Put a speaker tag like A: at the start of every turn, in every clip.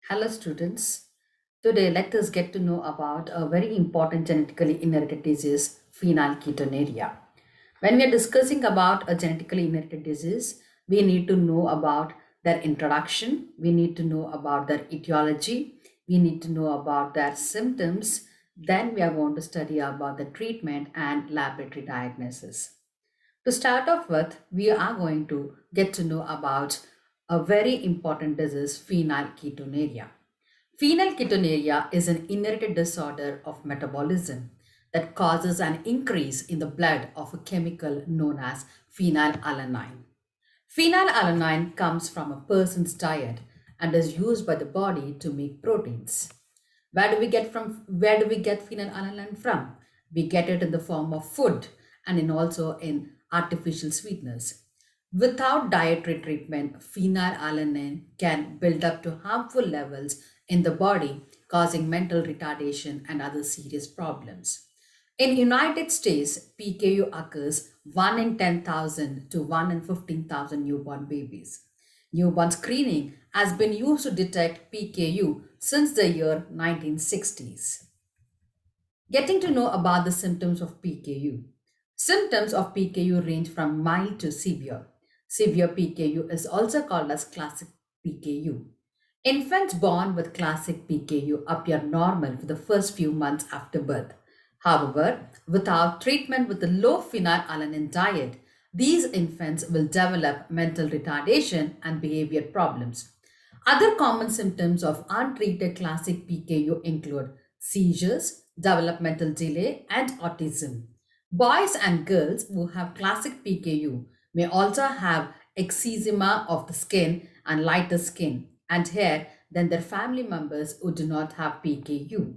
A: Hello students. Today let us get to know about a very important genetically inherited disease, phenylketonuria. When we are discussing about a genetically inherited disease, we need to know about their introduction, we need to know about their etiology, we need to know about their symptoms, then we are going to study about the treatment and laboratory diagnosis. To start off with, we are going to get to know about a very important disease, phenylketonuria. Phenylketonuria is an inherited disorder of metabolism that causes an increase in the blood of a chemical known as phenylalanine. Phenylalanine comes from a person's diet and is used by the body to make proteins. Where do we get phenylalanine from? We get it in the form of food and in also in artificial sweeteners. Without dietary treatment, phenylalanine can build up to harmful levels in the body, causing mental retardation and other serious problems. In United States, PKU occurs 1 in 10,000 to 1 in 15,000 newborn babies. Newborn screening has been used to detect PKU since the year 1960s. Getting to know about the symptoms of PKU. Symptoms of PKU range from mild to severe. Severe PKU is also called as classic PKU. Infants born with classic PKU appear normal for the first few months after birth. However, without treatment with a low phenylalanine diet, these infants will develop mental retardation and behavior problems. Other common symptoms of untreated classic PKU include seizures, developmental delay, and autism. Boys and girls who have classic PKU may also have eczema of the skin and lighter skin and hair than their family members who do not have PKU.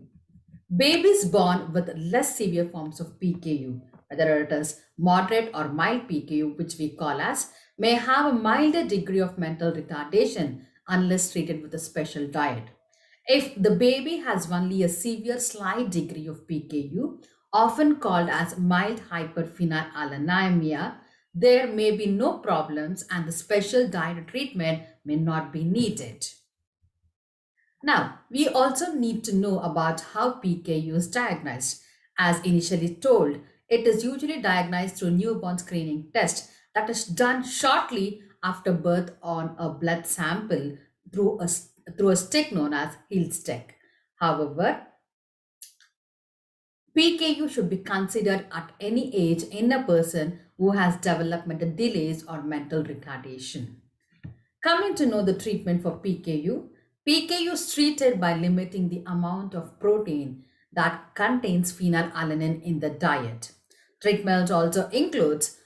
A: Babies born with less severe forms of PKU, whether it is moderate or mild PKU, which we call as, may have a milder degree of mental retardation unless treated with a special diet. If the baby has only a severe slight degree of PKU, often called as mild hyperphenylalaninemia, there may be no problems and the special diet treatment may not be needed. Now, we also need to know about how PKU is diagnosed. As initially told, it is usually diagnosed through newborn screening test that is done shortly after birth on a blood sample through a stick known as heel stick. However, PKU should be considered at any age in a person who has developmental delays or mental retardation. Coming to know the treatment for PKU, PKU is treated by limiting the amount of protein that contains phenylalanine in the diet. Treatment also includes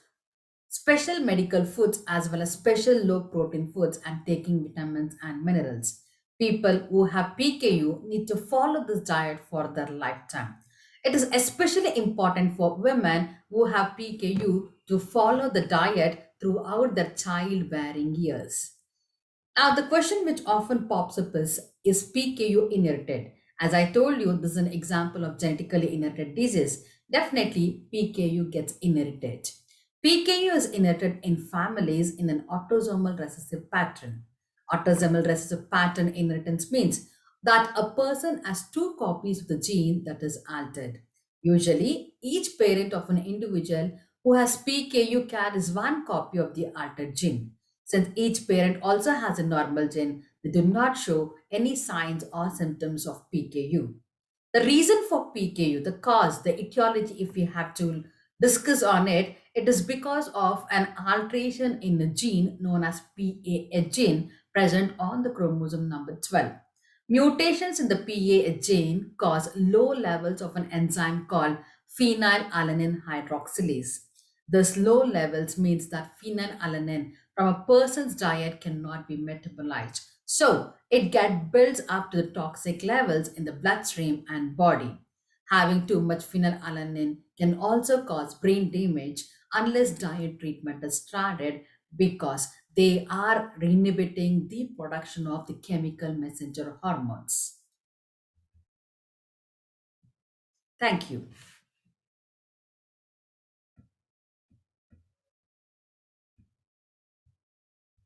A: special medical foods as well as special low protein foods and taking vitamins and minerals. People who have PKU need to follow this diet for their lifetime. It is especially important for women who have PKU to follow the diet throughout their childbearing years. Now, the question which often pops up is PKU inherited? As I told you, this is an example of genetically inherited disease. Definitely, PKU gets inherited. PKU is inherited in families in an autosomal recessive pattern. Autosomal recessive pattern inheritance means that a person has two copies of the gene that is altered. Usually, each parent of an individual who has PKU carries one copy of the altered gene. Since each parent also has a normal gene, they do not show any signs or symptoms of PKU. The reason for PKU, the cause, the etiology, if we have to discuss on it, it is because of an alteration in a gene known as PAH gene present on the chromosome number 12. Mutations in the PAH gene cause low levels of an enzyme called phenylalanine hydroxylase. This low levels means that phenylalanine from a person's diet cannot be metabolized. So it gets built up to the toxic levels in the bloodstream and body. Having too much phenylalanine can also cause brain damage unless diet treatment is started because they are inhibiting the production of the chemical messenger hormones. Thank you.